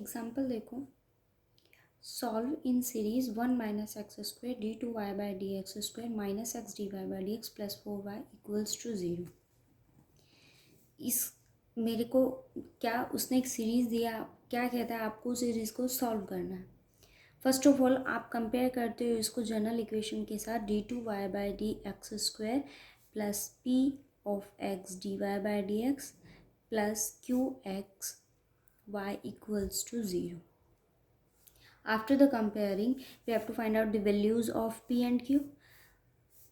Example देखो, solve in series 1 minus x square d two y by d x square minus x d y by d x plus 4y equals to 0। इस मेरे को क्या उसने एक series दिया, क्या कहता है आपको सीरीज़ को सॉल्व करना है। फर्स्ट ऑफ ऑल आप कंपेयर करते हो इसको जनरल इक्वेशन के साथ d two y by d x square plus p of x d y by d x plus q x y equals to 0. After the comparing, we have to find out the values of p and q.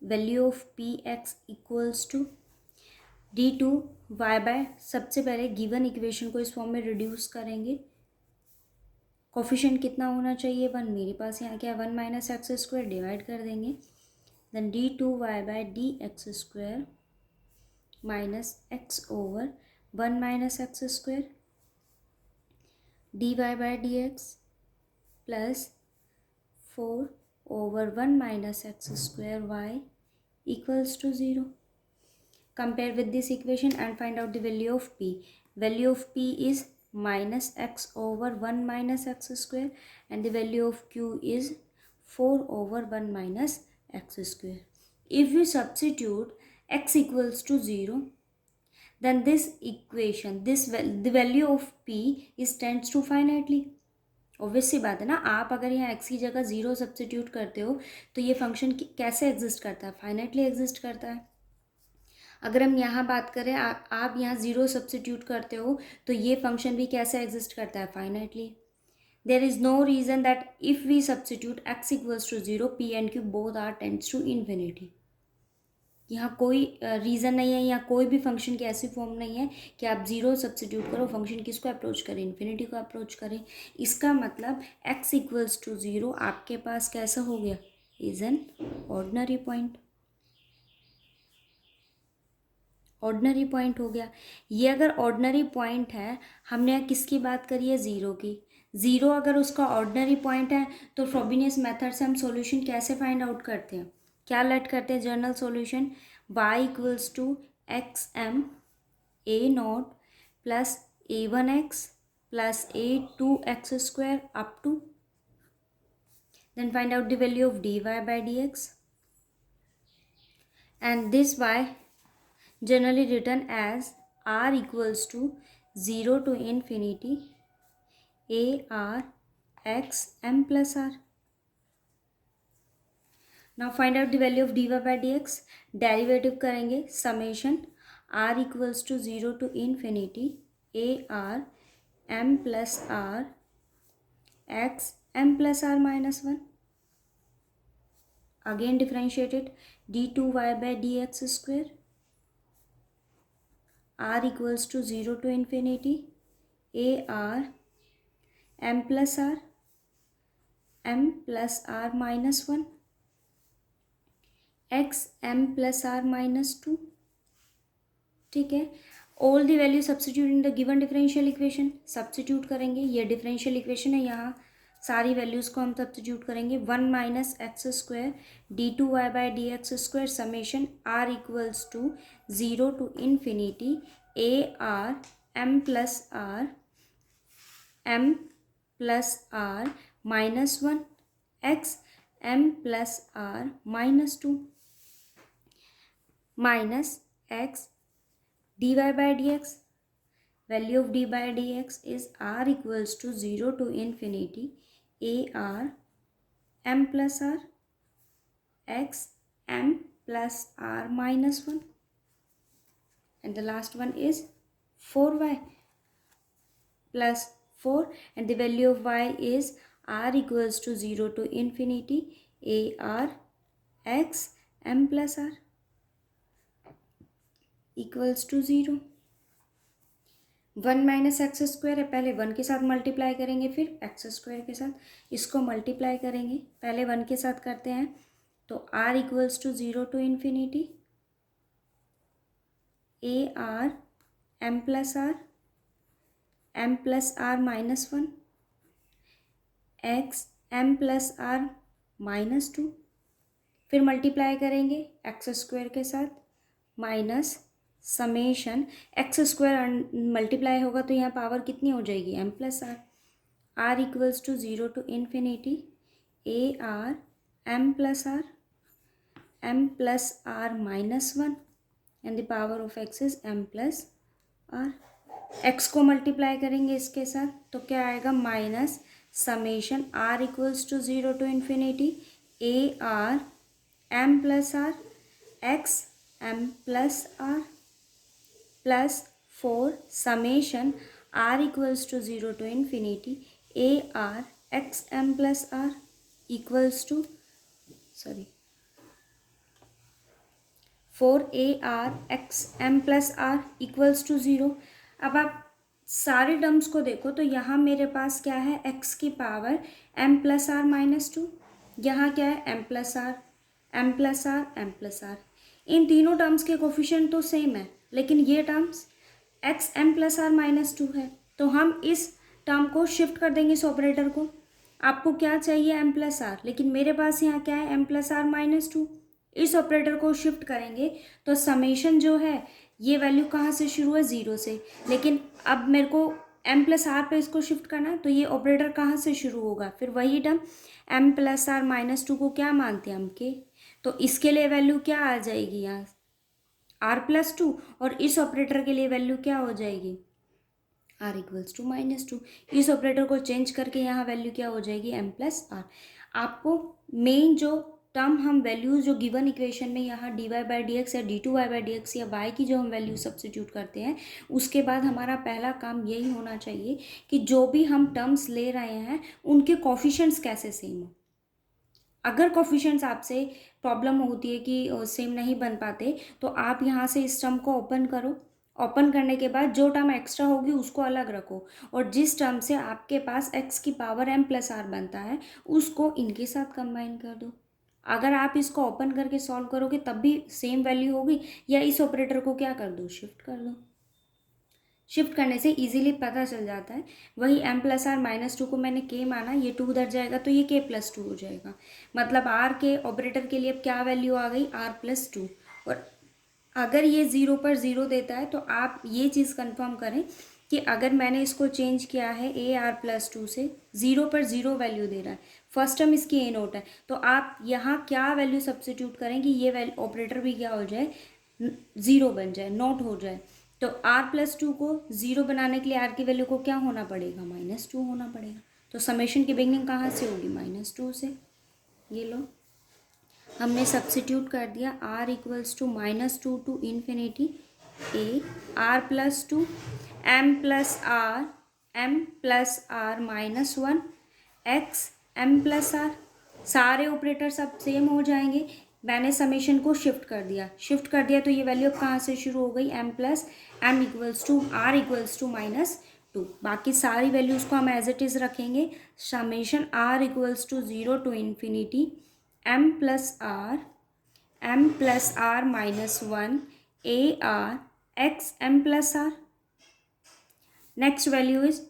Value of px equals to d2 y by, सबसे पहले given equation को इस form में reduce करेंगे। Coefficient कितना होना चाहिए? 1। मेरे पास यहाँ क्या है? 1 माइनस एक्स स्क्वायर, डिवाइड कर देंगे। Then d2 y by d x square minus x over 1 minus x square dy by dx plus 4 over 1 minus x square y equals to 0. Compare with this equation and find out the value of p. Value of p is minus x over 1 minus x square and the value of q is 4 over 1 minus x square. If we substitute x equals to 0, then this equation, the value of p is tends to finitely. Obvious सी बात है ना, आप अगर यहाँ x की जगह 0 substitute करते हो तो ये फंक्शन कैसे एग्जिस्ट करता है? फाइनाइटली एग्जिस्ट करता है। अगर हम यहाँ बात करें, आप यहाँ 0 सब्सिट्यूट करते हो तो ये फंक्शन भी कैसे एग्जिस्ट करता है? Finitely. There is no reason that if we substitute x equals to 0 p and q both are tends to infinity. यहाँ कोई रीज़न नहीं है, यहाँ कोई भी फंक्शन की ऐसी फॉर्म नहीं है कि आप 0 सब्सिट्यूट करो, फंक्शन किसको अप्रोच करें? इन्फिनिटी को अप्रोच करें। इसका मतलब x इक्वल्स टू 0 आपके पास कैसा हो गया? Is an ordinary point. Ordinary point हो गया। ये अगर ऑर्डिनरी पॉइंट है, हमने यहाँ किसकी बात करी है? 0 की। 0 अगर उसका ऑर्डिनरी पॉइंट है तो फ्रोबिनियस मेथड से हम सॉल्यूशन कैसे फाइंड आउट करते हैं? क्या लेट करते हैं general solution? y equals to x m a naught plus a1x plus a2x square up to, then find out the value of dy by dx and this y generally written as r equals to 0 to infinity a r x m plus r. Now find out the value of dy by dx. Derivative करेंगे summation r equals to 0 to infinity a r m plus r x m plus r minus 1. Again differentiated d2y by dx square r equals to 0 to infinity a r m plus r minus 1 x m plus r minus 2. ठीक है, all the value substitute in the given differential equation. Substitute करेंगे, ये differential equation है, यहाँ सारी values को हम substitute करेंगे। 1 minus x square d two y by d x square summation r equals to 0 to infinity a r m plus r minus 1 x m plus r minus 2 minus x dy by dx. Value of dy by dx is r equals to 0 to infinity a r m plus r x m plus r minus 1 and the last one is 4y plus 4 and the value of y is r equals to 0 to infinity a r x m plus r equals to 0। 1 minus x square है, पहले 1 के साथ multiply करेंगे, फिर x square के साथ इसको multiply करेंगे। पहले 1 के साथ करते हैं तो r equals to 0 to infinity a r m plus r minus 1 x m plus r minus 2, फिर मल्टीप्लाई करेंगे एक्स स्क्वायर के साथ minus summation x square multiply होगा तो यहाँ पावर कितनी हो जाएगी? M plus r. R equals to 0 to infinity a r m plus r minus 1 and the power of x is m plus r. X को multiply करेंगे इसके साथ तो क्या आएगा, minus summation r equals to 0 to infinity a r m plus r x m plus r plus 4 summation r equals to 0 to infinity a r x m plus r equals to 4AR(x(m+r) equals to 0। अब आप सारे terms को देखो तो यहाँ मेरे पास क्या है, x की पावर m+r-2, यहाँ क्या है m+r, m+r, m+r। इन तीनों टर्म्स के कोफिशिएंट तो सेम है, लेकिन ये टर्म्स x m+r-2 है, तो हम इस टर्म को शिफ्ट कर देंगे इस ऑपरेटर को। आपको क्या चाहिए, m+r, लेकिन मेरे पास यहाँ क्या है m+r-2। इस ऑपरेटर को शिफ्ट करेंगे तो समेशन जो है ये वैल्यू कहाँ से शुरू है, 0 से, लेकिन अब मेरे को m+r पे इसको शिफ्ट करना है तो ये ऑपरेटर कहाँ से शुरू होगा, फिर वही टर्म m+r-2 को क्या मानते हैं हम के, तो इसके लिए वैल्यू क्या आ जाएगी यहाँ r+2 और इस ऑपरेटर के लिए वैल्यू क्या हो जाएगी r इक्वल्स टू -2। इस ऑपरेटर को चेंज करके यहाँ वैल्यू क्या हो जाएगी m+r। आपको मेन जो टर्म हम वैल्यूज जो गिवन इक्वेशन में यहाँ dy/dx या d2y/dx या y की जो हम वैल्यू सब्स्टिट्यूट करते हैं, उसके बाद हमारा पहला काम यही होना चाहिए कि जो भी हम टर्म्स ले रहे हैं उनके कोफिशिएंट्स कैसे सेम हो। अगर कोफिशिएंट्स आपसे प्रॉब्लम होती है कि सेम नहीं बन पाते तो आप यहाँ से इस टर्म को ओपन करो, ओपन करने के बाद जो टर्म एक्स्ट्रा होगी उसको अलग रखो और जिस टर्म से आपके पास x की पावर m+r बनता है उसको इनके साथ कंबाइन कर दो। अगर आप इसको ओपन करके सॉल्व करोगे तब भी सेम वैल्यू होगी, या इस ऑपरेटर को क्या कर दो, शिफ्ट कर दो। शिफ्ट करने से इजीली पता चल जाता है। वही m+r-2 को मैंने k माना, ये 2 उधर जाएगा तो ये k+2 हो जाएगा। मतलब r के ऑपरेटर के लिए अब क्या वैल्यू आ गई, r+2। और अगर ये 0 पर 0 देता है तो आप ये चीज़ कंफर्म करें कि अगर मैंने इसको चेंज किया है AR+2 से 0 पर 0 वैल्यू दे रहा है, फर्स्ट टर्म इसकी ए नोट है, तो आप यहाँ क्या वैल्यू सब्स्टिट्यूट करें कि ये वैल्यू ऑपरेटर भी क्या हो जाए, 0 बन जाए, नोट हो जाए। तो r+2 को 0 बनाने के लिए r की वैल्यू को क्या होना पड़ेगा, -2 होना पड़ेगा। तो समेशन की बिगनिंग कहाँ से होगी, -2 से। ये लो हमने सब्स्टिट्यूट कर दिया, r equals to -2 to infinity a r+2 m+r -1 x m+r। सारे ऑपरेटर्स अब सेम हो जाएंगे। मैंने समेशन को शिफ्ट कर दिया तो ये वैल्यू अब कहाँ से शुरू हो गई, m equals to r equals to -2। बाकी सारी वैल्यूज़ को हम एज इट इज़ रखेंगे। Summation r equals to 0 to infinity m+r -1 AR x m+r। Next value is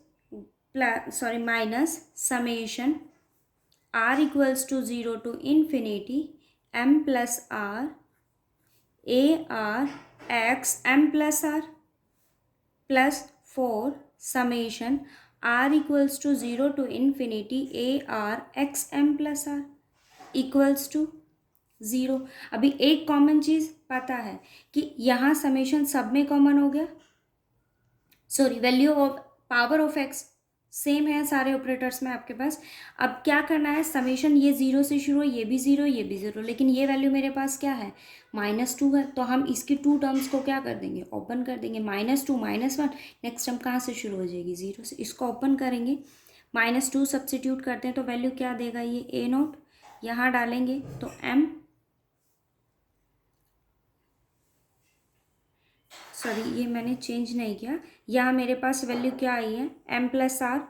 minus summation r equals to 0 to infinity m+r AR x m+r plus 4 summation r equals to 0 to infinity AR x m+r equals to 0। अभी एक common चीज़ पता है कि यहाँ summation सब में common हो गया, sorry value of power of x same है सारे ऑपरेटर्स में आपके पास। अब क्या करना है, समेशन ये 0 से शुरू है, ये भी 0, ये भी 0, लेकिन ये वैल्यू मेरे पास क्या है, -2 है, तो हम इसकी 2 टर्म्स को क्या कर देंगे, ओपन कर देंगे। -2 -1 नेक्स्ट टर्म कहाँ से शुरू हो जाएगी, 0 से, इसको ओपन करेंगे, -2 सब्स्टिट्यूट करते हैं तो वैल्यू क्या देगा, ये A0 यहाँ डालेंगे तो ये मैंने चेंज नहीं किया, यहाँ मेरे पास वैल्यू क्या आई है, m+r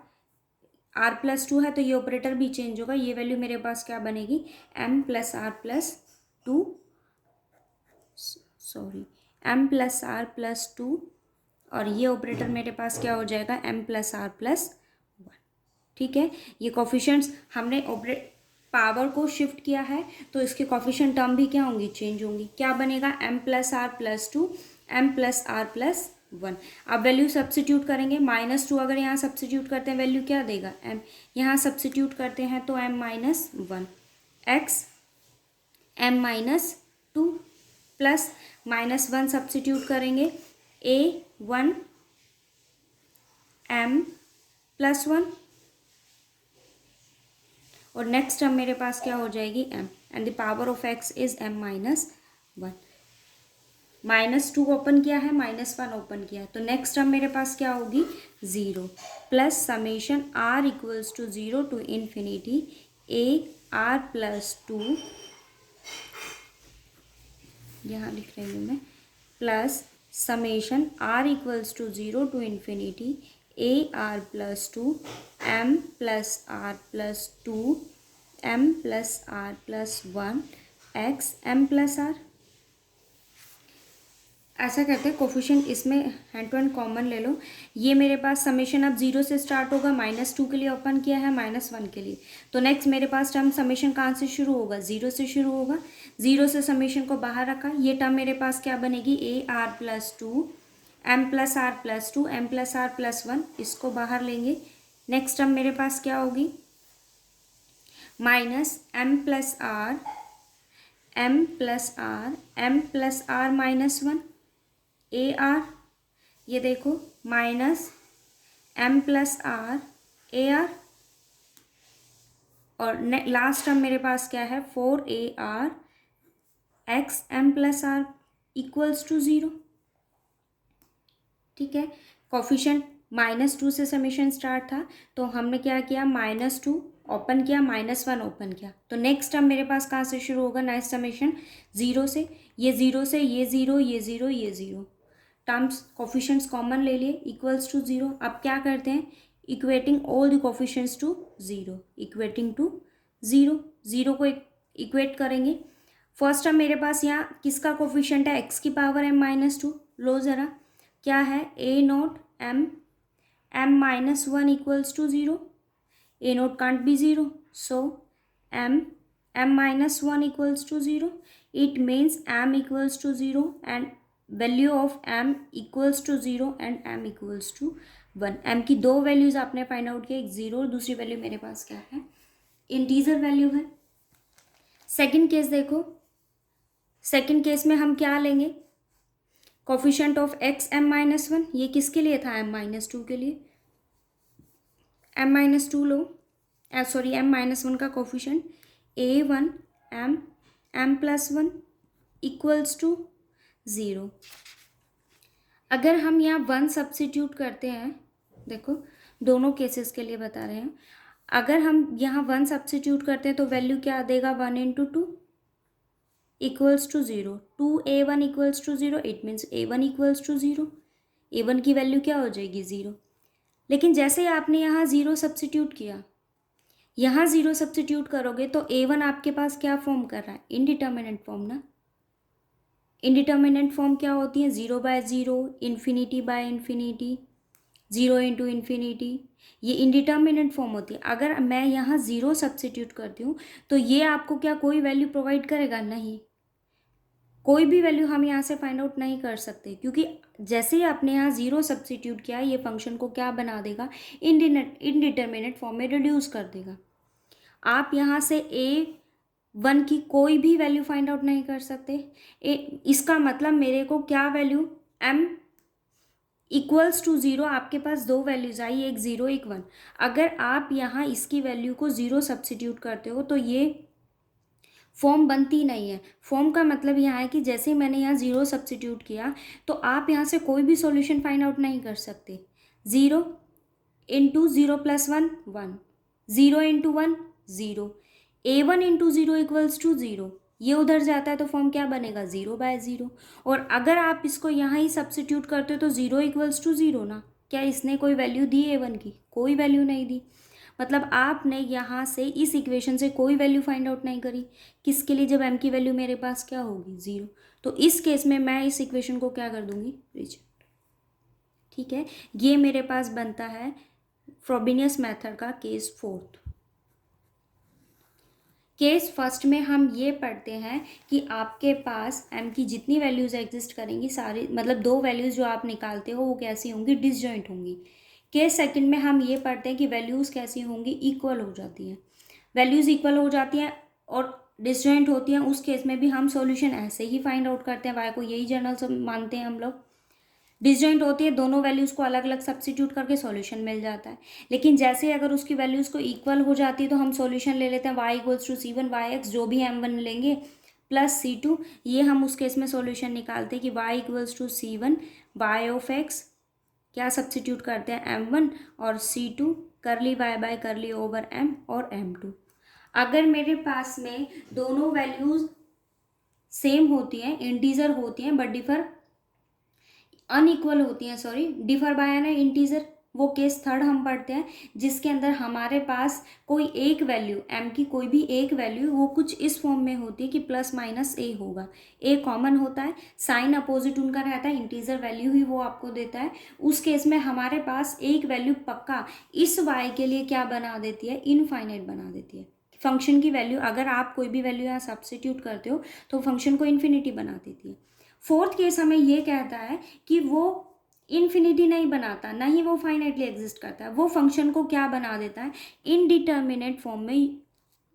r+2 है तो ये ऑपरेटर भी चेंज होगा, ये वैल्यू मेरे पास क्या बनेगी, m+r+2 और ये ऑपरेटर मेरे पास क्या हो जाएगा, m+r+1। ठीक है, ये कोफिशिएंट्स हमने पावर को शिफ्ट किया है तो इसके कोफिशिएंट टर्म भी क्या होंगी, चेंज होंगी। क्या बनेगा, m+r+2 m+r+1 1। अब वैल्यू सब्स्टिट्यूट करेंगे, -2 अगर यहाँ सब्स्टिट्यूट करते हैं वैल्यू क्या देगा m, यहाँ सब्स्टिट्यूट करते हैं तो m-1 x m-2 plus -1 substitute करेंगे a1 m+1 और नेक्स्ट टर्म मेरे पास क्या हो जाएगी m and the power of x is m-1। -2 open किया है, -1 ओपन किया है, तो नेक्स्ट टर्म मेरे पास क्या होगी 0 plus summation r equals to 0 to infinity ar+2, यहाँ लिख रही हूँ मैं, plus summation r equals to 0 to infinity ar+2 m+r+2 m+r+1 x m+r। ऐसा करते हैं, कोफिशिएंट इसमें हैंड टू हैंड कॉमन ले लो। ये मेरे पास समेशन अब 0 से स्टार्ट होगा, -2 के लिए ओपन किया है, -1 के लिए, तो नेक्स्ट मेरे पास टर्म समेशन कहाँ से शुरू होगा 0 से शुरू होगा। 0 से समेशन को बाहर रखा, ये टर्म मेरे पास क्या बनेगी ar+2 m+r+2 m+r+1, इसको बाहर लेंगे। नेक्स्ट टर्म मेरे पास क्या होगी -m+r m+r m+r-1 ar, ये देखो -m+r ar, और लास्ट टर्म मेरे पास क्या है 4ar x m+r equals to 0। ठीक है, कोफिशिएंट -2 से समेशन स्टार्ट था, तो हमने क्या किया -2 ओपन किया, -1 ओपन किया, तो नेक्स्ट टर्म मेरे पास कहाँ से शुरू होगा नेक्स्ट समेशन 0 से, ये 0 से ये 0 ये 0 ये 0, टर्म्स कोफिशिएंट्स कॉमन ले लिए इक्वल्स टू 0। अब क्या करते हैं equating all the coefficients to 0, equating to 0, 0 को इक्वेट करेंगे। फर्स्ट टर्म मेरे पास यहाँ किसका कोफिशिएंट है x की पावर m-2, लो ज़रा क्या है a0 m-1 equals to 0, a0 can't be 0, so m-1 equals to 0, it means m equals to 0 and value of m equals to 0 and m equals to 1। m की दो values आपने find out किया, एक 0 और दूसरी वैल्यू मेरे पास क्या है इंटीजर वैल्यू है। सेकंड केस देखो, सेकंड केस में हम क्या लेंगे कोफिशिएंट ऑफ x m-1, ये किसके लिए था m-2 के लिए, m-2 लो, सॉरी m-1 का coefficient a1 m+1 equals to 0। अगर हम यहाँ 1 सब्स्टिट्यूट करते हैं, देखो दोनों केसेस के लिए बता रहे हैं, अगर हम यहाँ 1 सब्स्टिट्यूट करते हैं तो वैल्यू क्या देगा 1 × 2 equals to 0, 2a1 equals to 0, it means a1 equals to 0, a1 की वैल्यू क्या हो जाएगी 0। लेकिन जैसे आपने यहाँ 0 सब्स्टिट्यूट किया, यहाँ 0 सब्स्टिट्यूट करोगे तो a1 आपके पास क्या फॉर्म कर रहा है इनडिटर्मिनेंट फॉर्म ना। इनडिटर्मिनेंट फॉर्म क्या होती है 0/0, ∞/∞, 0 × इन्फिनिटी, ये इनडिटर्मिनेंट फॉर्म होती है। अगर मैं यहाँ 0 सब्स्टिट्यूट करती हूँ तो ये आपको क्या कोई वैल्यू प्रोवाइड करेगा, नहीं, कोई भी वैल्यू हम यहाँ से फाइंड आउट नहीं कर सकते, क्योंकि जैसे ही आपने यहाँ 0 सब्स्टिट्यूट किया ये फंक्शन को क्या बना देगा इनडिटर्मिनेट फॉर्म में रिड्यूस कर देगा। आप यहाँ से a1 की कोई भी वैल्यू फाइंड आउट नहीं कर सकते। इसका मतलब मेरे को क्या वैल्यू m इक्वल्स टू 0, आपके पास दो वैल्यूज आई, एक 0 एक 1। अगर आप यहाँ इसकी वैल्यू को 0 सब्स्टिट्यूट करते हो तो ये फॉर्म बनती नहीं है। फॉर्म का मतलब यहाँ है कि जैसे मैंने यहाँ 0 सब्स्टिट्यूट किया तो आप यहाँ से कोई भी सॉल्यूशन फाइंड आउट नहीं कर सकते। 0 × 0 + 1 1, 0 × 1 0, a1 × 0 इक्वल्स टू 0, ये उधर जाता है तो फॉर्म क्या बनेगा 0/0। और अगर आप इसको यहाँ ही सब्स्टिट्यूट करते हो तो 0 इक्वल्स टू 0 ना, क्या इसने कोई वैल्यू दी a1 की, कोई वैल्यू नहीं दी। मतलब आपने यहाँ से इस इक्वेशन से कोई वैल्यू फाइंड आउट नहीं करी, किसके लिए, जब m की वैल्यू मेरे पास क्या होगी 0। तो इस केस में मैं इस इक्वेशन को क्या कर दूंगी रिजेक्ट। ठीक है, ये मेरे पास बनता है फ्रोबिनियस मेथड का केस 4th। केस फर्स्ट में हम ये पढ़ते हैं कि आपके पास m की जितनी वैल्यूज़ एग्जिस्ट करेंगी सारी, मतलब दो वैल्यूज़ जो आप निकालते हो वो कैसी होंगी, डिसजॉइंट होंगी। केस सेकंड में हम ये पढ़ते हैं कि वैल्यूज़ कैसी होंगी, इक्वल हो जाती हैं। वैल्यूज़ इक्वल हो जाती हैं और डिसजॉइंट होती हैं, उस केस में भी हम सॉल्यूशन ऐसे ही फाइंड आउट करते हैं। वाई को यही जनरल मानते हैं हम लोग। डिसजॉइंट होती है, दोनों वैल्यूज़ को अलग अलग सब्स्टिट्यूट करके सॉल्यूशन मिल जाता है। लेकिन जैसे अगर उसकी वैल्यूज़ को इक्वल हो जाती है तो हम सॉल्यूशन ले लेते हैं y equals to C1 y x, जो भी m1 लेंगे, प्लस C2। ये हम उस केस में सॉल्यूशन निकालते हैं कि y equals to C1 y of x, क्या सब्स्टिट्यूट करते हैं m1 और C2 curly y by curly over m और m2। अगर मेरे पास में दोनों वैल्यूज़ सेम होती हैं, इंटीजर होती हैं, बट अनइक्वल होती हैं, sorry, differ by an integer, वो केस थर्ड हम पढ़ते हैं जिसके अंदर हमारे पास कोई एक वैल्यू m की, कोई भी एक वैल्यू, वो कुछ इस फॉर्म में होती है कि प्लस माइनस a होगा। a कॉमन होता है, साइन अपोजिट उनका रहता है, इंटीजर वैल्यू ही वो आपको देता है। उस केस में हमारे पास एक वैल्यू पक्का इस y के लिए क्या बना देती है, इनफाइनाइट बना देती है। फंक्शन की वैल्यू, अगर आप कोई भी वैल्यू यहाँ सब्स्टिट्यूट करते हो तो फंक्शन को इन्फिनिटी बना देती है। फोर्थ केस हमें ये कहता है कि वो इन्फिनिटी नहीं बनाता, ना ही वो फाइनाइटली एग्जिस्ट करता है। वो फंक्शन को क्या बना देता है, इनडिटर्मिनेट फॉर्म में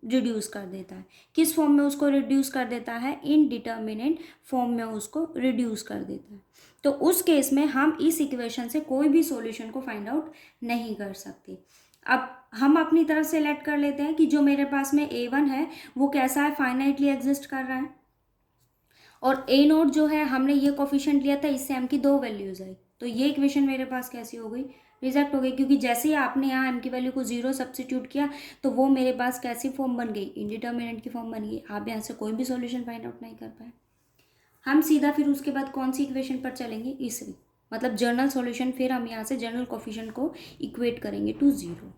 रिड्यूस कर देता है। किस फॉर्म में उसको रिड्यूस कर देता है, इनडिटर्मिनेट फॉर्म में उसको रिड्यूस कर देता है। तो उस केस में हम इस इक्वेशन से कोई भी सॉल्यूशन को फाइंड आउट नहीं कर सकते। अब हम अपनी तरफ से लेट कर लेते हैं कि जो मेरे पास में a1 है वो कैसा है, फाइनाइटली एग्जिस्ट कर रहा है, और ए नोट जो है हमने ये कोफिशिएंट लिया था, इससे m की दो वैल्यूज आई, तो ये इक्वेशन मेरे पास कैसी हो गई, रिजेक्ट हो गई, क्योंकि जैसे ही आपने यहाँ m की वैल्यू को 0 सब्स्टिट्यूट किया तो वो मेरे पास कैसी फॉर्म बन गई, इंडिटर्मिनेंट की फॉर्म बन गई। आप यहाँ से कोई भी सॉल्यूशन फाइंड आउट नहीं कर पाए। हम सीधा फिर उसके बाद कौन सी इक्वेशन पर चलेंगे, इसमें मतलब जर्नल सॉल्यूशन, फिर हम यहाँ से जर्नल कोफिशिएंट को इक्वेट करेंगे टू 0।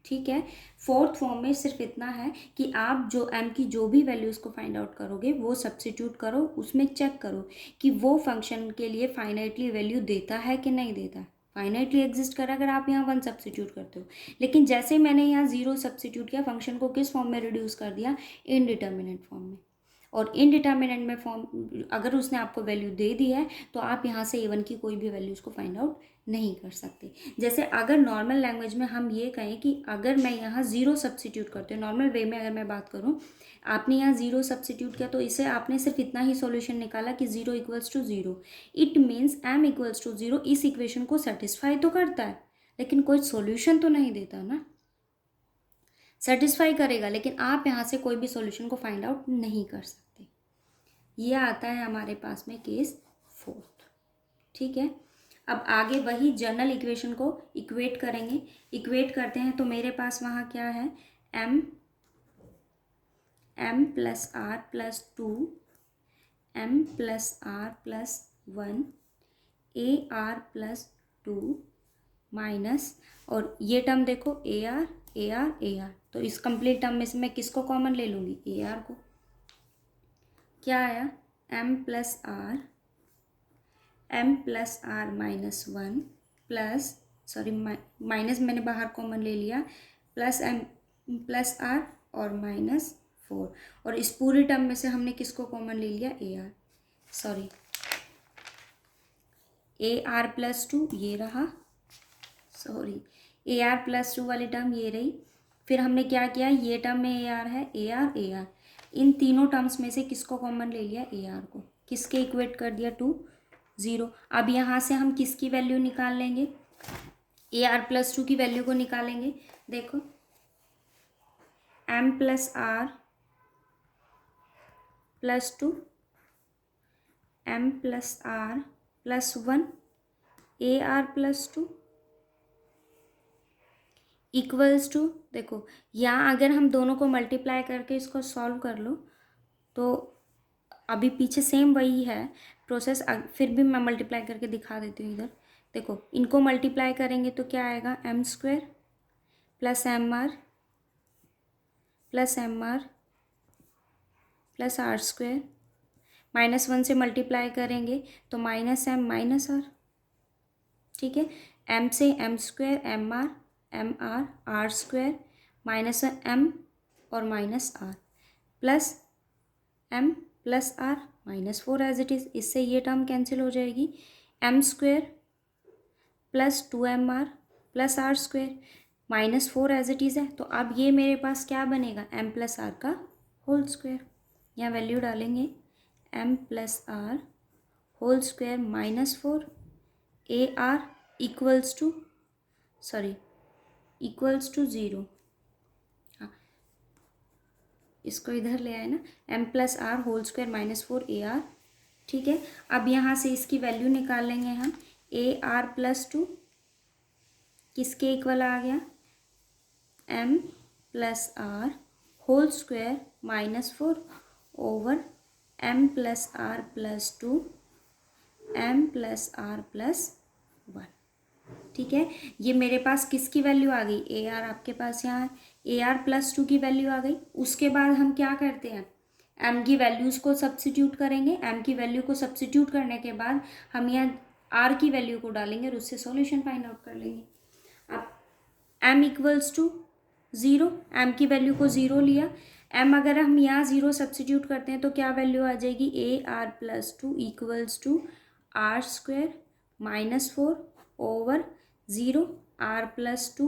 ठीक है। फोर्थ फॉर्म में सिर्फ इतना है कि आप जो m की जो भी वैल्यूज़ को फाइंड आउट करोगे वो सब्स्टिट्यूट करो, उसमें चेक करो कि वो फंक्शन के लिए फाइनाइटली वैल्यू देता है कि नहीं देता है। फाइनाइटली एग्जिस्ट कर अगर आप यहाँ 1 सब्स्टिट्यूट करते हो, लेकिन जैसे मैंने यहाँ 0 सब्स्टिट्यूट किया, फंक्शन को किस फॉर्म में रिड्यूस कर दिया, इनडिटर्मिनेट फॉर्म में। और इनडिटर्मिनेट में फॉर्म अगर उसने आपको वैल्यू दे दी है तो आप यहाँ से a1 की कोई भी वैल्यूज़ को फाइंड आउट नहीं कर सकते। जैसे अगर नॉर्मल लैंग्वेज में हम ये कहें कि अगर मैं यहाँ 0 सब्स्टिट्यूट करती हूँ, नॉर्मल वे में अगर मैं बात करूँ, आपने यहाँ 0 सब्स्टिट्यूट किया तो इसे आपने सिर्फ इतना ही सॉल्यूशन निकाला कि 0 equals to 0। It means m equals to 0 इस इक्वेशन को सेटिस्फाई तो करता है लेकिन कोई सॉल्यूशन तो नहीं देता ना। सेटिस्फाई करेगा लेकिन आप यहाँ से कोई भी सॉल्यूशन को फाइंड आउट नहीं कर सकते। ये आता है हमारे पास में केस फोर्थ। ठीक है। अब आगे वही जनरल इक्वेशन को इक्वेट करेंगे। इक्वेट करते हैं तो मेरे पास वहाँ क्या है, m plus r plus 2 m plus r plus 1 A R plus 2 minus, और ये टर्म देखो a r a r a r, तो इस कंप्लीट टर्म में से मैं किसको कॉमन ले लूँगी, ए आर को। क्या आया, m plus r minus 1 plus, sorry minus मैंने बाहर कॉमन ले लिया, प्लस m प्लस आर और माइनस 4, और इस पूरे टर्म में से हमने किसको कॉमन ले लिया, A R, sorry A R plus 2 ये रहा, सॉरी ए आर प्लस 2 वाली टर्म ये रही। फिर हमने क्या किया, ये टर्म में ए आर है, ए आर, इन तीनों टर्म्स में से किसको कॉमन ले लिया, ए आर को, किसके इक्वेट कर दिया टू 0। अब यहाँ से हम किसकी वैल्यू निकाल लेंगे, ए आर प्लस 2 की वैल्यू को निकालेंगे। देखो m plus r plus 2 m plus r plus 1 A R plus 2 equals to, देखो यहाँ अगर हम दोनों को मल्टीप्लाई करके इसको सॉल्व कर लो तो अभी पीछे सेम वही है प्रोसेस, फिर भी मैं मल्टीप्लाई करके दिखा देती हूँ इधर। देखो इनको मल्टीप्लाई करेंगे तो क्या आएगा, m square plus m r plus r square, -1 से मल्टीप्लाई करेंगे तो माइनस एम माइनस आर। ठीक है, m से m square m r r square minus m और minus r. Plus m plus r minus 4 as it is, इससे ये term cancel हो जाएगी। M square plus 2mr plus r square minus 4 as it is है। तो अब ये मेरे पास क्या बनेगा, एम प्लस आर का होल स्क्वेयर। यहाँ वैल्यू डालेंगे m plus r whole square minus 4 a r equals to equals to 0। हाँ, इसको इधर ले आए ना, m plus r whole square minus 4 a r. ठीक है, अब यहाँ से इसकी वैल्यू निकाल लेंगे हम। ए आर प्लस 2 किसके इक्वल आ गया, m plus r whole square minus 4 over m plus r plus 2 m plus r plus 1। ठीक है, ये मेरे पास किसकी वैल्यू आ गई, ए आर आपके पास यहाँ है, ए आर प्लस 2 की वैल्यू आ गई। उसके बाद हम क्या करते हैं, एम की वैल्यूज़ को सब्सिट्यूट करेंगे। एम की वैल्यू को सब्सिट्यूट करने के बाद हम यहाँ आर की वैल्यू को डालेंगे और उससे सॉल्यूशन फाइंड आउट कर लेंगे। अब एम इक्वल्स टू 0, एम की वैल्यू को 0 लिया। एम अगर हम यहाँ 0 सब्सिट्यूट करते हैं तो क्या वैल्यू आ जाएगी, a are plus 2 equals to are square minus 4 over 0 r plus 2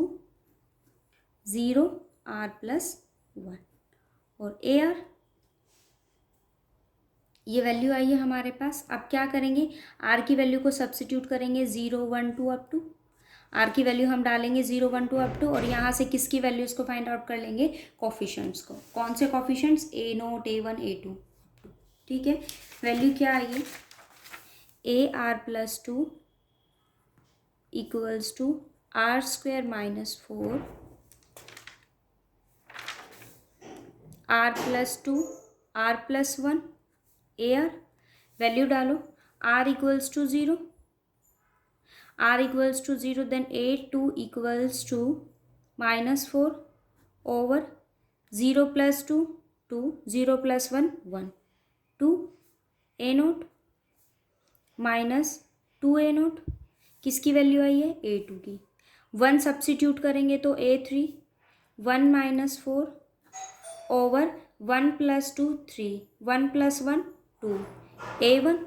0 r plus 1 और ए आर, ये वैल्यू आई है हमारे पास। अब क्या करेंगे, आर की वैल्यू को सब्सिट्यूट करेंगे 0 1 2 अप टू, आर की वैल्यू हम डालेंगे 0 1 2 अप टू, और यहाँ से किसकी वैल्यूज़ को फाइंड आउट कर लेंगे, कोफिशिएंट्स को। कौन से coefficients, A naught A one A two. ठीक है, वैल्यू क्या आई है, A are plus 2 equals to are square minus 4 R plus 2 R plus 1 A R. Value डालो, R equals to 0, R equals to 0, then A 2 equals to minus 4 over 0 plus 2 2 0 plus 1 1 2 A naught minus 2 A naught, किसकी value आई है, ए 2 की। 1 substitute करेंगे तो ए 3 1 minus 4 over 1 plus 2 3 1 plus 1 2 ए 1,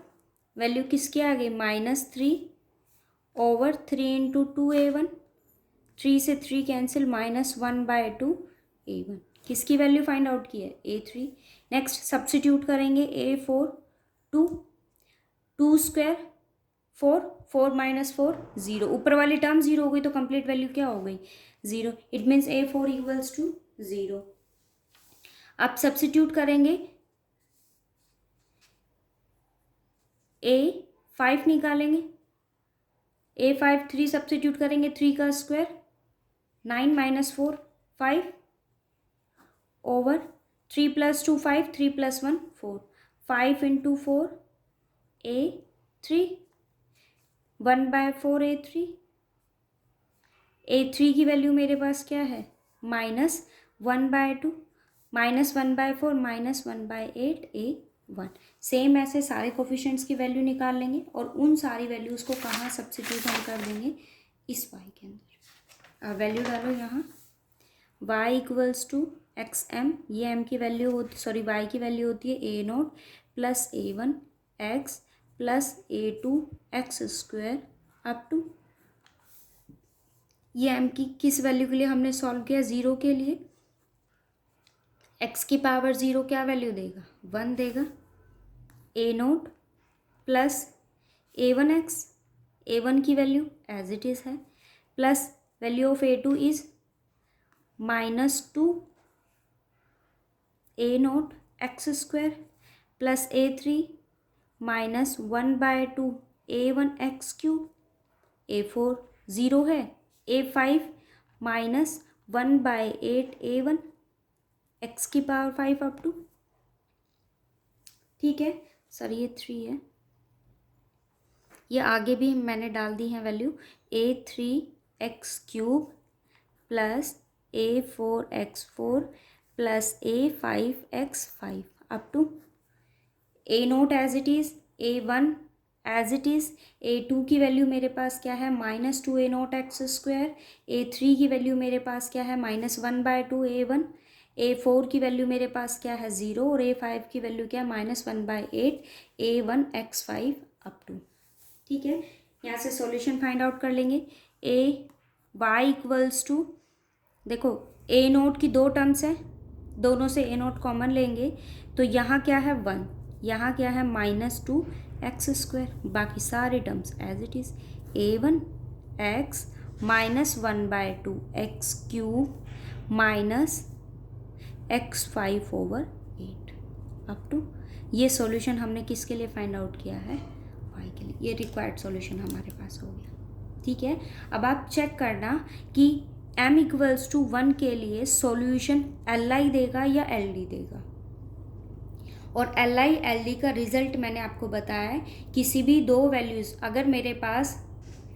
value किसकी आ गई, minus 3 over 3 into 2 ए 1, 3 से 3 cancel minus 1 by 2 ए 1, किसकी value find out की है, ए 3। नेक्स्ट सब्सिट्यूट करेंगे ए 4 2 2 स्क्वायर 4 4 माइनस 4 0, ऊपर वाली टर्म 0 हो गई तो कंप्लीट वैल्यू क्या हो गई, 0। It means a 4 equals to 0। अब सब्सिट्यूट करेंगे, ए 5 निकालेंगे, ए 5 3 सब्सिट्यूट करेंगे, 3 का square 9 minus 4 5 over 3 plus 2 5 3 plus 1 4 5 into 4 a 3 1 by 4 a 3, a 3 की वैल्यू मेरे पास क्या है, minus 1 by 2 minus 1 by 4 minus 1 by 8 a 1। Same ऐसे सारे कोफिशिएंट्स की वैल्यू निकाल लेंगे और उन सारी वैल्यूज़ को कहाँ सब्सिट्यूट हम कर देंगे, इस y के अंदर। वैल्यू डालो यहाँ, y equals to x M, ये m की वैल्यू होती, सॉरी y की वैल्यू होती है A naught plus A one X plus A two X square up to, ये m की किस वैल्यू के लिए हमने सॉल्व किया, 0 के लिए। x की पावर 0 क्या वैल्यू देगा, 1 देगा। A naught plus A one X, A one की वैल्यू एज इट इज़ है, plus value of A two is minus 2 A naught X square plus A 3 minus 1 by 2 A one X cube, A 4 0 है, A 5 minus 1 by 8 A one X की power 5 up to. ठीक है sir, ये 3 है, ये आगे भी मैंने डाल दी है value, A 3 X cube plus A 4 X 4 plus A 5 X 5 up to A naught as it is, A 1 as it is, A 2 की वैल्यू मेरे पास क्या है, minus 2 A naught X square, A 3 की वैल्यू मेरे पास क्या है, माइनस 1 बाय 2 ए 1, A4 की वैल्यू मेरे पास क्या है 0 और A5 की वैल्यू क्या है -1/8 A1 x5 अप टू। ठीक है, यहाँ से सॉल्यूशन फाइंड आउट कर लेंगे। y इक्वल्स टू, देखो A0 की दो टर्म्स है, दोनों से A0 कॉमन लेंगे तो यहाँ क्या है 1, यहाँ क्या है -2x², बाकी सारे terms as it is. A1 x -1/2 x³ -x5/8 up to. ये सॉल्यूशन हमने किसके लिए फाइंड आउट किया है, y के लिए। ये रिक्वायर्ड सॉल्यूशन हमारे पास हो गया। ठीक है, अब आप चेक करना कि m इक्वल्स टू 1 के लिए सॉल्यूशन Li देगा या Ld देगा। और Li Ld का रिजल्ट मैंने आपको बताया है, किसी भी दो वैल्यूज़ अगर मेरे पास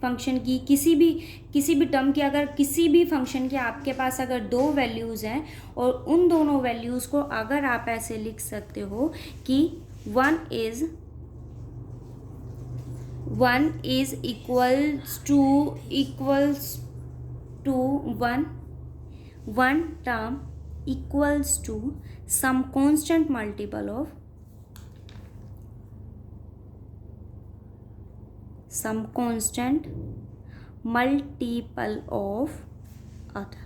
फंक्शन की किसी भी टर्म की, अगर किसी भी फंक्शन के आपके पास अगर दो वैल्यूज़ हैं और उन दोनों वैल्यूज़ को अगर आप ऐसे लिख सकते हो कि one is equals to one term equals to some constant multiple of other.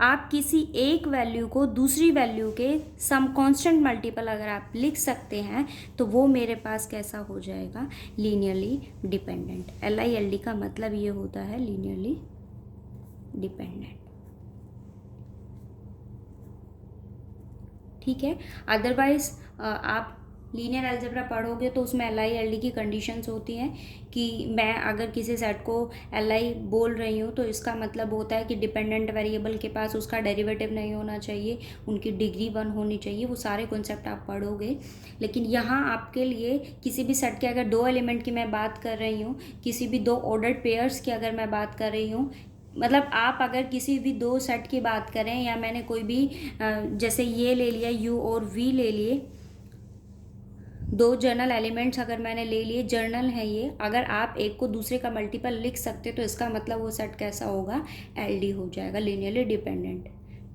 आप किसी एक वैल्यू को दूसरी वैल्यू के सम कांस्टेंट मल्टीपल अगर आप लिख सकते हैं तो वो मेरे पास कैसा हो जाएगा, लीनियरली डिपेंडेंट। LILD का मतलब ये होता है लीनियरली डिपेंडेंट। ठीक है, अदरवाइज आप लीनियर अलजेब्रा पढ़ोगे तो उसमें LILD की कंडीशंस होती हैं कि मैं अगर किसी सेट को Li बोल रही हूँ तो इसका मतलब होता है कि डिपेंडेंट वेरिएबल के पास उसका डेरिवेटिव नहीं होना चाहिए, उनकी डिग्री 1 होनी चाहिए। वो सारे कॉन्सेप्ट आप पढ़ोगे। लेकिन यहाँ आपके लिए किसी भी सेट के अगर दो एलिमेंट की मैं बात कर रही हूँ, किसी भी दो ऑर्डर्ड पेयर्स की अगर मैं बात कर रही हूँ, मतलब आप अगर किसी भी दो सेट की बात करें, या मैंने कोई भी जैसे ये ले लिया U और V ले लिए, दो जर्नल एलिमेंट्स अगर मैंने ले लिए, जर्नल है ये, अगर आप एक को दूसरे का मल्टीपल लिख सकते तो इसका मतलब वो सेट कैसा होगा, LD हो जाएगा, लीनियरली डिपेंडेंट।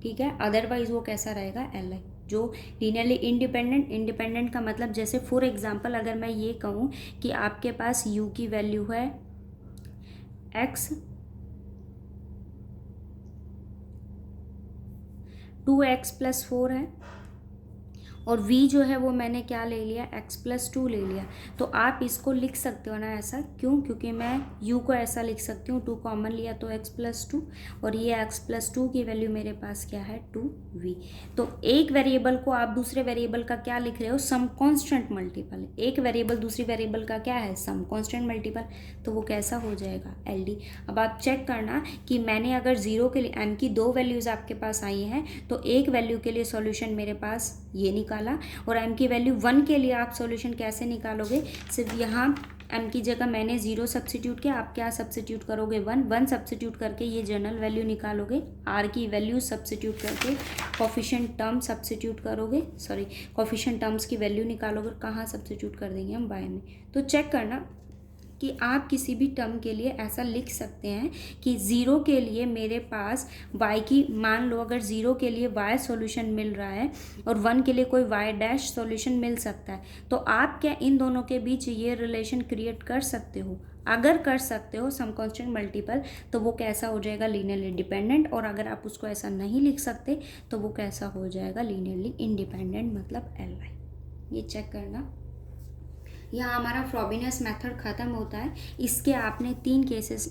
ठीक है, अदरवाइज वो कैसा रहेगा, Li। जो लीनियरली इंडिपेंडेंट का मतलब, जैसे फॉर एग्जांपल अगर मैं ये कहूँ कि आपके पास U की वैल्यू है x 2x+4 है और v जो है वो मैंने क्या ले लिया, x+2 ले लिया। तो आप इसको लिख सकते हो ना ऐसा, क्यों, क्योंकि मैं u को ऐसा लिख सकती हूँ, 2 कॉमन लिया तो x+2 और ये x+2 की वैल्यू मेरे पास क्या है 2v। तो एक वेरिएबल को आप दूसरे वेरिएबल का क्या लिख रहे हो, सम कांस्टेंट मल्टीपल। एक वेरिएबल दूसरी वेरिएबल का क्या है, सम कांस्टेंट मल्टीपल, तो वो कैसा हो जाएगा, LD। अब आप चेक करना कि मैंने अगर 0 के लिए m की दो वैल्यूज़ आपके पास आई हैं तो एक वैल्यू के लिए सॉल्यूशन मेरे पास ये निकाला, और m की वैल्यू 1 के लिए आप सॉल्यूशन कैसे निकालोगे, सिर्फ यहाँ m की जगह मैंने 0 सब्सिट्यूट किया, आप क्या सब्सिट्यूट करोगे, 1 सब्सिट्यूट करके ये जनरल वैल्यू निकालोगे, r की वैल्यू सब्सिट्यूट करके कोफिशिएंट टर्म सब्सिट्यूट करोगे, सॉरी कोफिशिएंट टर्म्स की वैल्यू निकालोगे, कहाँ सब्सिट्यूट कर देंगे हम, y में। तो चेक करना कि आप किसी भी टर्म के लिए ऐसा लिख सकते हैं कि 0 के लिए मेरे पास y की, मान लो अगर 0 के लिए y सॉल्यूशन मिल रहा है और 1 के लिए कोई y' सॉल्यूशन मिल सकता है, तो आप क्या इन दोनों के बीच ये रिलेशन क्रिएट कर सकते हो। अगर कर सकते हो सम कांस्टेंट मल्टीपल, तो वो कैसा हो जाएगा, लीनियरली डिपेंडेंट। और अगर आप उसको ऐसा नहीं लिख सकते तो वो कैसा हो जाएगा, लीनियरली इंडिपेंडेंट, मतलब Li। ये चेक करना। यहाँ हमारा फ्रॉबिनियस मेथड ख़त्म होता है। इसके आपने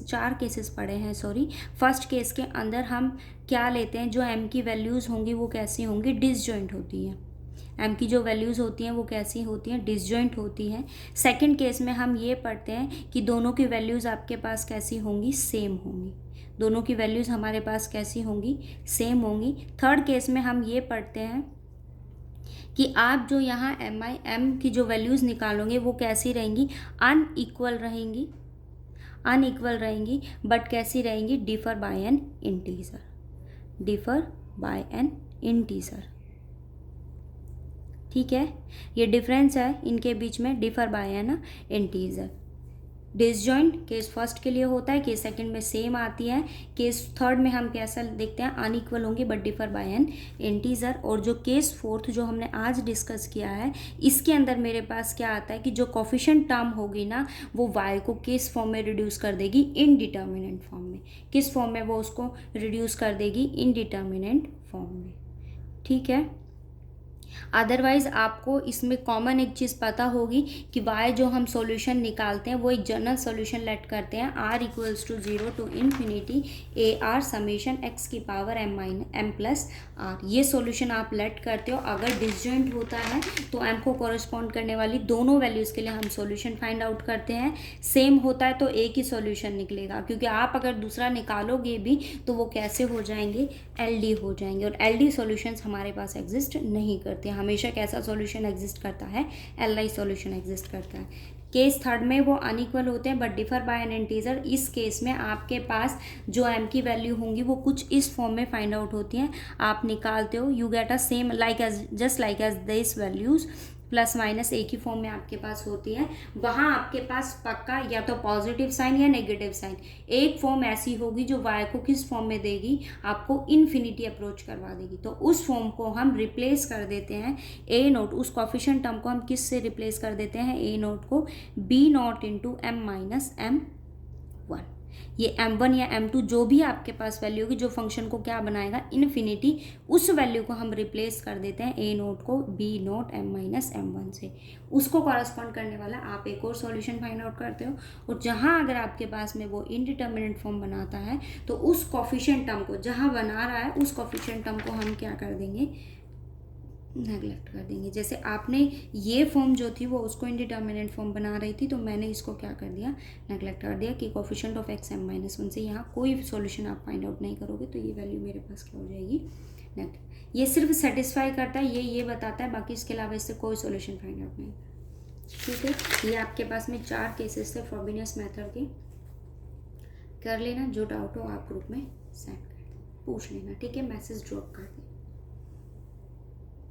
4 केसेस पढ़े हैं, सॉरी। फर्स्ट केस के अंदर हम क्या लेते हैं, जो m की वैल्यूज़ होंगी वो कैसी होंगी, डिसजॉइंट होती हैं। m की जो वैल्यूज़ होती हैं वो कैसी होती हैं, डिसजॉइंट होती हैं। सेकंड केस में हम ये पढ़ते हैं कि दोनों की वैल्यूज़ आपके पास कैसी होंगी, सेम होंगी। दोनों की वैल्यूज़ हमारे पास कैसी होंगी, सेम होंगी। थर्ड केस में हम ये पढ़ते हैं कि आप जो यहाँ m की जो वैल्यूज़ निकालोगे वो कैसी रहेंगी, अनइक्वल रहेंगी, बट कैसी रहेंगी, डिफ़र बाय एन इंटीजर। ठीक है, ये डिफरेंस है इनके बीच में, differ by an integer. Disjoint case first के लिए होता है, केस सेकंड में सेम आती है, केस थर्ड में हम कैसा देखते हैं, अनइक्वल होंगे but differ by an integer. और जो केस फोर्थ जो हमने आज डिस्कस किया है, इसके अंदर मेरे पास क्या आता है कि जो कोफिशिएंट टर्म होगी ना वो y को किस फॉर्म में रिड्यूस कर देगी, इनडिटर्मिनेंट फॉर्म में। किस फॉर्म में वो उसको रिड्यूस कर देगी, इनडिटर्मिनेंट फॉर्म में। ठीक है, अदरवाइज आपको इसमें कॉमन एक चीज़ पता होगी कि y जो हम सॉल्यूशन निकालते हैं वो एक जनरल सॉल्यूशन लेट करते हैं r equals to 0 to infinity a r summation x की पावर m प्लस r। ये सॉल्यूशन आप लेट करते हो। अगर डिसजॉइंट होता है तो m को कॉरस्पॉन्ड करने वाली दोनों वैल्यूज़ के लिए हम सॉल्यूशन फाइंड आउट करते हैं। सेम होता है तो एक ही सॉल्यूशन निकलेगा, क्योंकि आप अगर दूसरा निकालोगे भी तो वो कैसे हो जाएंगे, LD हो जाएंगे। और LD सॉल्यूशंस हमारे पास एग्जिस्ट नहीं करते। हमेशा कैसा सॉल्यूशन एग्जिस्ट करता है, LI सॉल्यूशन एग्जिस्ट करता है। केस थर्ड में वो अनइक्वल होते हैं but differ by an integer. इस केस में आपके पास जो m की वैल्यू होंगी वो कुछ इस फॉर्म में फाइंड आउट होती हैं। आप निकालते हो, you get a same like as just like as this values plus minus एक ही फॉर्म में आपके पास होती है। वहाँ आपके पास पक्का या तो पॉजिटिव साइन या नेगेटिव साइन, एक फॉर्म ऐसी होगी जो y को किस फॉर्म में देगी, आपको इन्फिनिटी अप्रोच करवा देगी। तो उस फॉर्म को हम रिप्लेस कर देते हैं a नोट, उस कॉफिशिएंट टर्म को हम किस से रिप्लेस कर देते हैं, a नोट को b note into m minus m1। ये m1 या m2 जो भी आपके पास वैल्यू होगी, जो फंक्शन को क्या बनाएगा, इन्फिनिटी, उस वैल्यू को हम रिप्लेस कर देते हैं a नोट को b note m minus m1 से। उसको कॉरस्पॉन्ड करने वाला आप एक और सॉल्यूशन फाइंड आउट करते हो। और जहाँ अगर आपके पास में वो इनडिटर्मिनेंट फॉर्म बनाता है तो उस कॉफिशिएंट टर्म को जहाँ बना रहा है उस कॉफिशिएंट टर्म को हम क्या कर देंगे, नेगलेक्ट कर देंगे। जैसे आपने ये फॉर्म जो थी वो उसको इनडिटर्मिनेंट फॉर्म बना रही थी, तो मैंने इसको क्या कर दिया, नेगलेक्ट कर दिया कि coefficient of x m minus 1 से यहाँ कोई सॉल्यूशन आप फाइंड आउट नहीं करोगे, तो ये वैल्यू मेरे पास क्या हो जाएगी, नेगलेक्ट। ये सिर्फ सेटिस्फाई करता है, ये बताता है, बाकी इसके अलावा इससे कोई सॉल्यूशन फाइंड आउट नहीं। ठीक है, ये आपके पास में 4 केसेस थे फ्रोबेनियस मेथड के। कर लेना, जो डाउट हो आप ग्रुप में सेंड कर पूछ लेना। ठीक है, मैसेज ड्रॉप कर दें।